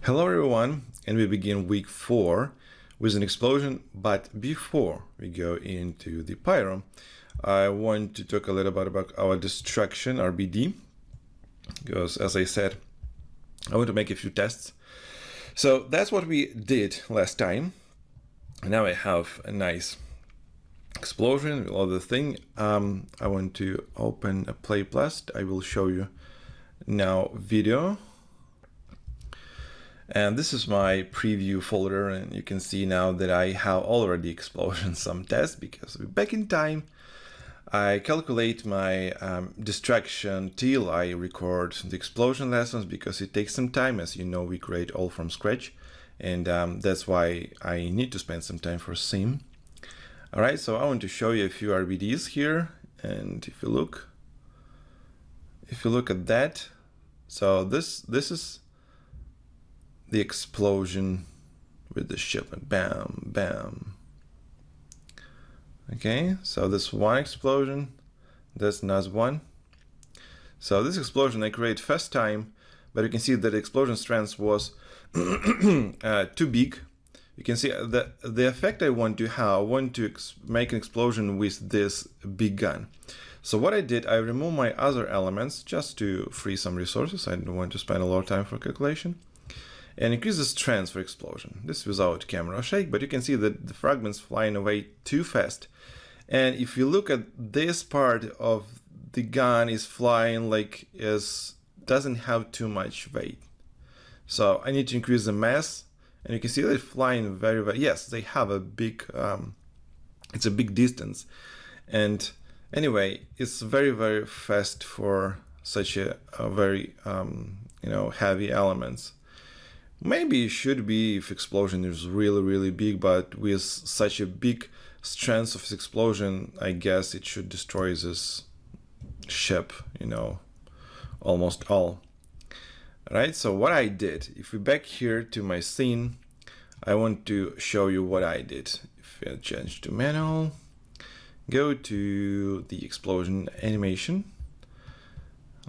Hello everyone, and we begin week 4 with an explosion. But before we go into the pyro, I want to talk a little bit about our destruction, RBD, because as I said, I want to make a few tests. So that's what we did last time. Now I have a nice explosion with all the thing. I want to open a playblast. I will show you now video. And this is my preview folder, and you can see now that I have already explosion some tests because we're back in time. I calculate my distraction till I record the explosion lessons because it takes some time. As you know, we create all from scratch, and that's why I need to spend some time for sim. All right, so I want to show you a few RBDs here, and if you look at that, so this is the explosion with the ship, like bam, bam. Okay, so this one explosion, that's another one. So this explosion I create first time, but you can see that the explosion strength was too big. You can see that the effect I want to have, I want to make an explosion with this big gun. So what I did, I removed my other elements just to free some resources. I don't want to spend a lot of time for calculation. And increase the strength for explosion. This without camera shake, but you can see that the fragments flying away too fast. And if you look at this part of the gun is flying like doesn't have too much weight. So I need to increase the mass, and you can see they're flying very, very, yes, they have a big, it's a big distance. And anyway, it's very, very fast for such a very, heavy elements. Maybe it should be if explosion is really, really big, but with such a big strength of explosion, I guess it should destroy this ship, almost all. Right, so what I did, if we back here to my scene, I want to show you what I did. If I change to manual, go to the explosion animation.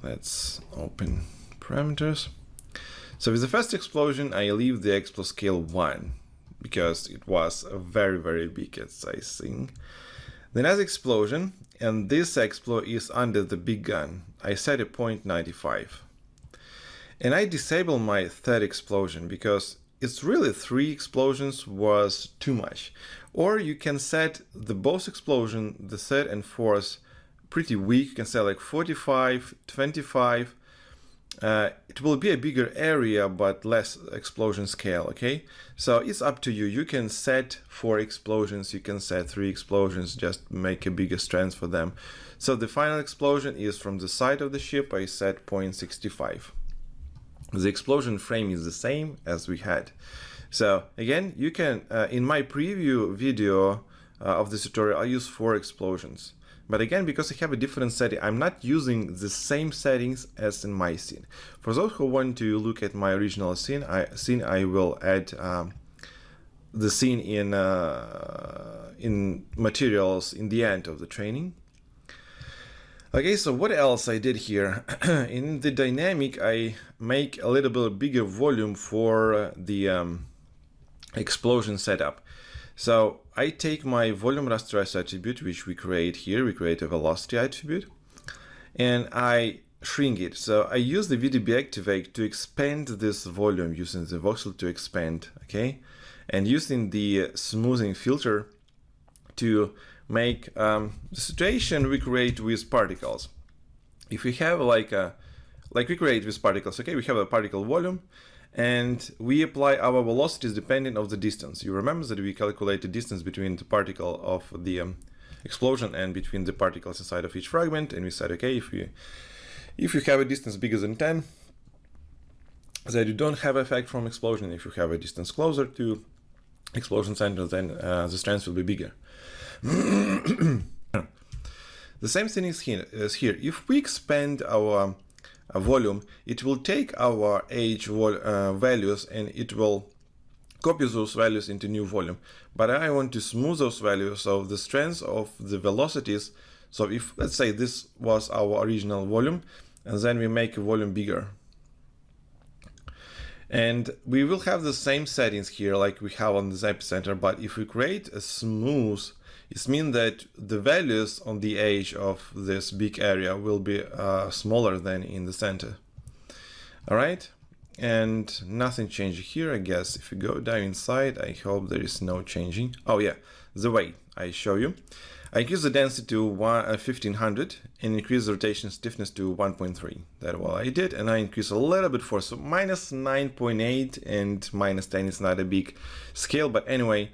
Let's open parameters. So with the first explosion, I leave the explo scale 1 because it was a very, very big size thing. The next explosion, and this explo is under the big gun, I set a 0.95. And I disable my third explosion because it's really 3 explosions was too much. Or you can set the both explosion, the third and fourth, pretty weak. You can set like 45, 25. It will be a bigger area but less explosion scale. Okay, so it's up to you. You can set 4 explosions, you can set 3 explosions, just make a bigger strength for them. So the final explosion is from the side of the ship. I set 0.65. The explosion frame is the same as we had. So again, you can in my preview video of this tutorial, I use 4 explosions. But again, because I have a different setting, I'm not using the same settings as in my scene. For those who want to look at my original scene, I will add the scene in materials in the end of the training. Okay, so what else I did here? In the dynamic, I make a little bit bigger volume for the explosion setup. So I take my volume rasterize attribute, which we create here. We create a velocity attribute, and I shrink it. So I use the VDB activate to expand this volume using the voxel to expand, okay? And using the smoothing filter to make the situation we create with particles. If we have like we create with particles, okay, we have a particle volume, and we apply our velocities depending on the distance. You remember that we calculate the distance between the particle of the explosion and between the particles inside of each fragment, and we said, okay, if you have a distance bigger than 10, that you don't have effect from explosion. If you have a distance closer to explosion center, then the strength will be bigger. The same thing is here. If we expand our volume, it will take our age values and it will copy those values into new volume. But I want to smooth those values of the strength of the velocities. So if, let's say, this was our original volume, and then we make a volume bigger. And we will have the same settings here like we have on this epicenter, but if we create a smooth, it means that the values on the edge of this big area will be smaller than in the center. All right, and nothing changed here, I guess. If you go down inside, I hope there is no changing. Oh yeah, the way I show you. I increase the density to 1500 and increase the rotation stiffness to 1.3. That's what I did, and I increase a little bit force, so minus 9.8 and minus 10 is not a big scale, but anyway,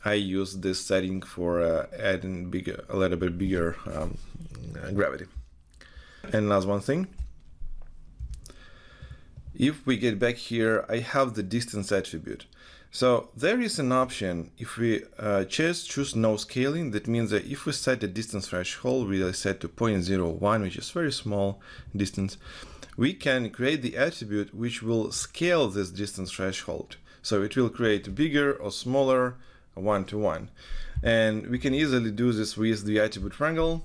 I use this setting for adding a little bit bigger gravity. And last one thing. If we get back here, I have the distance attribute. So there is an option. If we choose no scaling, that means that if we set a distance threshold, we set to 0.01, which is very small distance, we can create the attribute which will scale this distance threshold. So it will create bigger or smaller 1-to-1. And we can easily do this with the attribute wrangle.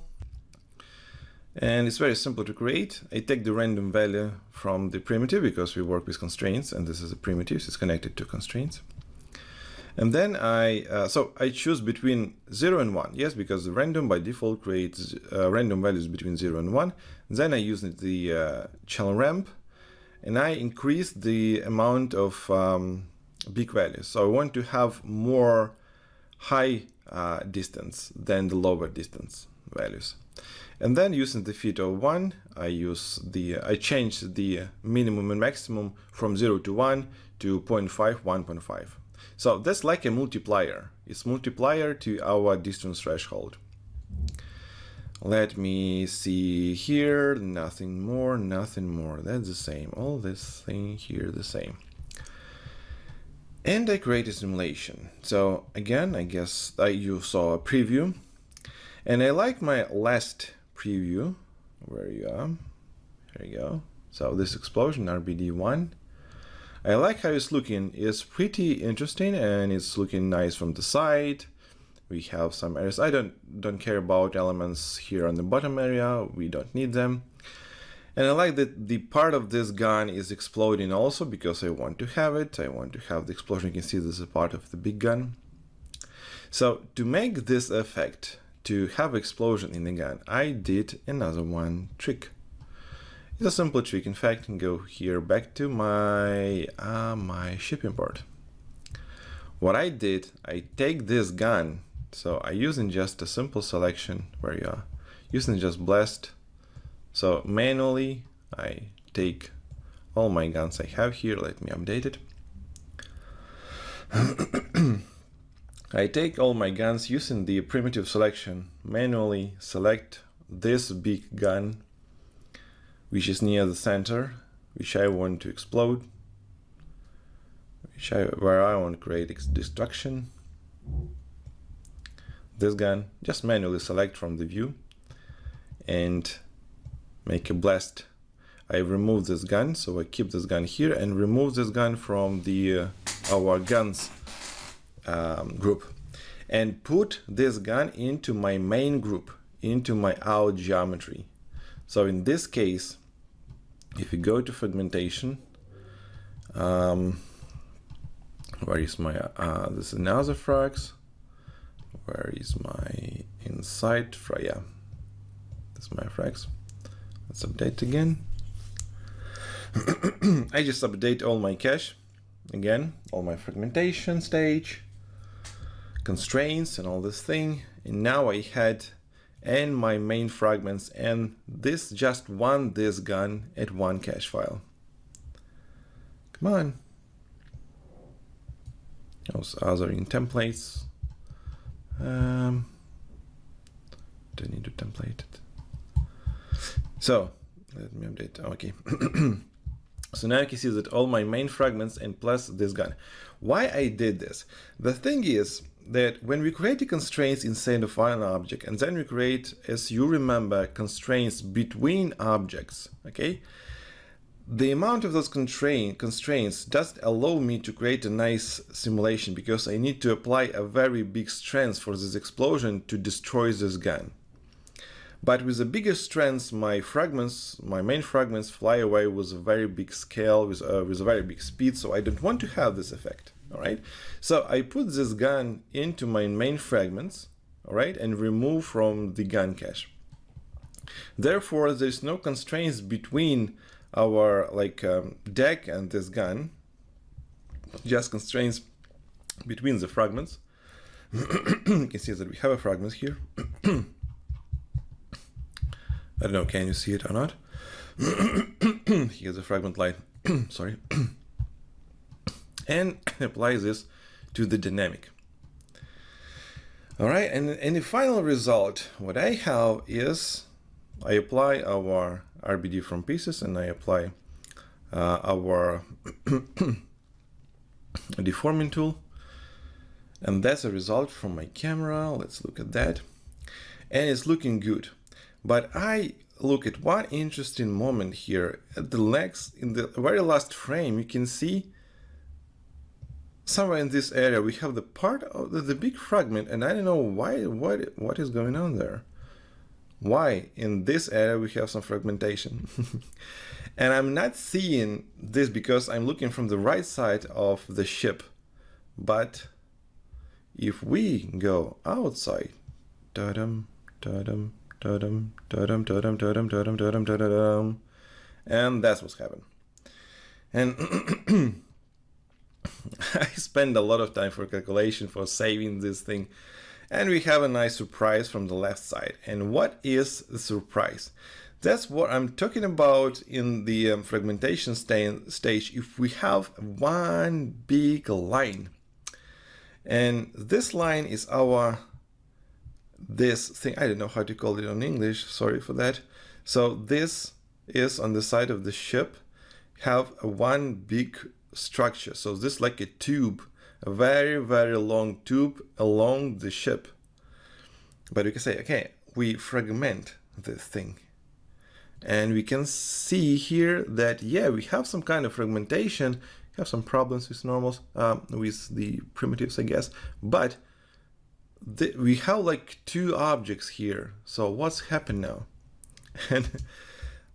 And it's very simple to create. I take the random value from the primitive because we work with constraints, and this is a primitive, so it's connected to constraints. And then I choose between 0 and 1, yes, because the random by default creates random values between 0 and 1. Then I use the channel ramp, and I increase the amount of big values. So I want to have more high distance than the lower distance values. And then using the fit of 1, I change the minimum and maximum from 0 to 1 to 0.5, 1.5. So that's like a multiplier. It's multiplier to our distance threshold. Let me see here, nothing more, nothing more. That's the same. All this thing here, the same. And I create a simulation. So again, I guess you saw a preview. And I like my last preview, where you are. There you go. So this explosion, RBD1. I like how it's looking. It's pretty interesting and it's looking nice from the side. We have some areas. I don't care about elements here on the bottom area. We don't need them. And I like that the part of this gun is exploding also because I want to have it. I want to have the explosion. You can see this is a part of the big gun. So to make this effect, to have explosion in the gun, I did another one trick. It's a simple trick. In fact, I can go here back to my ship import. What I did, I take this gun. So I using just a simple selection where you are using just blast. So manually, I take all my guns I have here. Let me update it. I take all my guns using the primitive selection, manually select this big gun, which is near the center, which I want to explode, where I want to create destruction. This gun, just manually select from the view and make a blast. I remove this gun, so I keep this gun here and remove this gun from the our guns group, and put this gun into my main group, into my out geometry. So in this case, if you go to fragmentation, where is my this is another frags, where is my inside frag? Yeah, this is my frags. Let's update again. I just update all my cache again, all my fragmentation stage, constraints and all this thing, and now I had and my main fragments and this this gun at one cache file. Come on. Those other in templates. Don't need to template it. So let me update. Okay. So now you can see that all my main fragments and plus this gun. Why I did this? The thing is that when we create the constraints inside of one object, and then we create, as you remember, constraints between objects, okay? The amount of those constraints doesn't allow me to create a nice simulation because I need to apply a very big strength for this explosion to destroy this gun. But with the bigger strengths, my main fragments fly away with a very big scale, with a very big speed, so I don't want to have this effect, all right? So I put this gun into my main fragments, all right, and remove from the gun cache. Therefore, there's no constraints between our deck and this gun, just constraints between the fragments. You can see that we have a fragment here. I don't know, can you see it or not? Here's a fragment line, sorry. And apply this to the dynamic. All right, and in the final result, what I have is I apply our RBD from pieces, and I apply our deforming tool. And that's a result from my camera. Let's look at that. And it's looking good. But I look at one interesting moment here. At the legs, in the very last frame, you can see somewhere in this area we have the part of the big fragment, and I don't know why. What is going on there? Why in this area we have some fragmentation? And I'm not seeing this because I'm looking from the right side of the ship. But if we go outside, and that's what's happened. And I spend a lot of time for calculation, for saving this thing, and we have a nice surprise from the left side. And what is the surprise? That's what I'm talking about in the fragmentation stage. If we have one big line, and this line is this thing, I don't know how to call it in English, sorry for that. So this is on the side of the ship, have one big structure. So this is like a tube, a very, very long tube along the ship. But we can say, okay, we fragment this thing. And we can see here that, yeah, we have some kind of fragmentation, have some problems with normals, with the primitives, I guess. But we have like two objects here. So what's happened now? And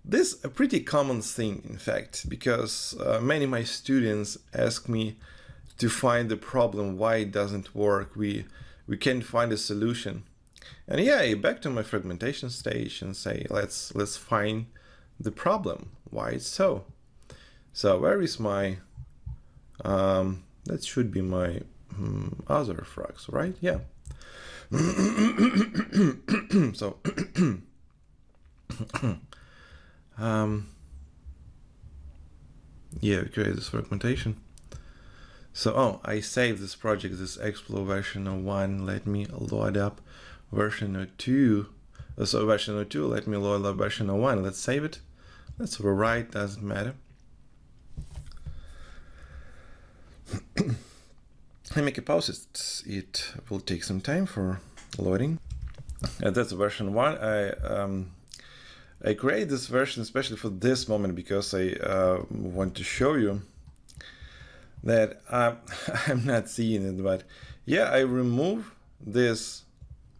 this is a pretty common thing, in fact, because many of my students ask me to find the problem, why it doesn't work. We can't find a solution. And yeah, I back to my fragmentation stage and say, let's find the problem, why it's so. So where is my, that should be my other frags, right? Yeah. So, yeah, we create this fragmentation. So, I saved this project, this Explo version 01. Let me load up version 02. So version 02, let me load up version 01. Let's save it. Let's overwrite, doesn't matter. I make a pause, it will take some time for loading. That's version 1. I create this version especially for this moment because I want to show you that I'm not seeing it, but yeah, I remove this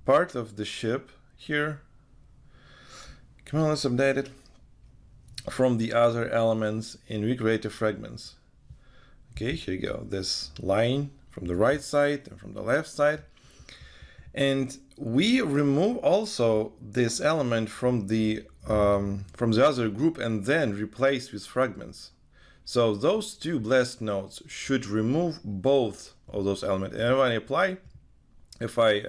part of the ship here. Come on, let's update it from the other elements and recreate the fragments. Okay, here you go. This line from the right side and from the left side. And we remove also this element from the other group and then replace with fragments. So those two blast nodes should remove both of those elements. And when I apply, if I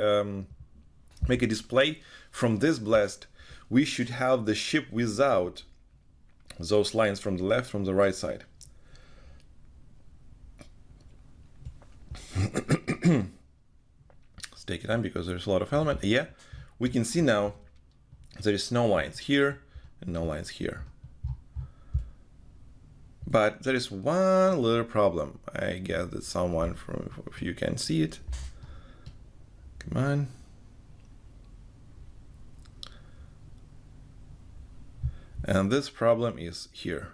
make a display from this blast, we should have the ship without those lines from the left, from the right side. Let's take it on because there's a lot of element. Yeah, we can see now there is no lines here and no lines here. But there is one little problem. I guess that someone from, if you can see it. Come on. And this problem is here.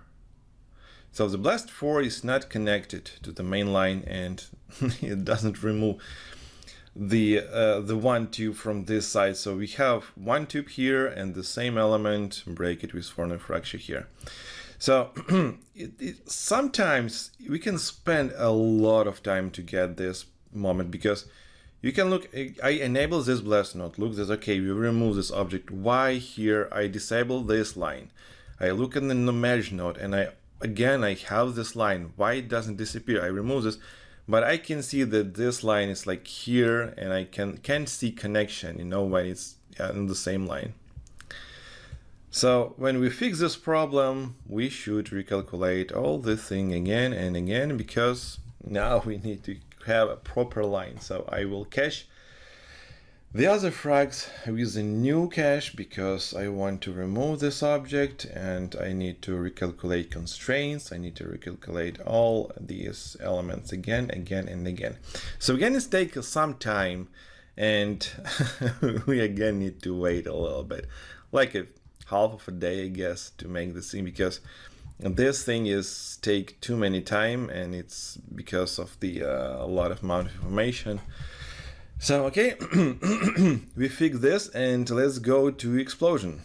So the blast 4 is not connected to the main line and it doesn't remove the one tube from this side. So we have one tube here and the same element, break it with Fortnite fracture here. So sometimes we can spend a lot of time to get this moment, because you can look, I enable this blast node, look, this, okay, we remove this object. Why here I disable this line? I look at the merge node and I have this line. Why it doesn't disappear? I remove this, but I can see that this line is like here, and I can see connection, you know, when it's in the same line. So when we fix this problem, we should recalculate all this thing again and again, because now we need to have a proper line. So I will cache the other frags with a new cache, because I want to remove this object and I need to recalculate constraints. I need to recalculate all these elements again, and again. So again, it takes some time, and we again need to wait a little bit, like a half of a day, I guess, to make this thing, because this thing is take too many time, and it's because of the a lot of amount of information. So okay, we fix this, and let's go to explosion.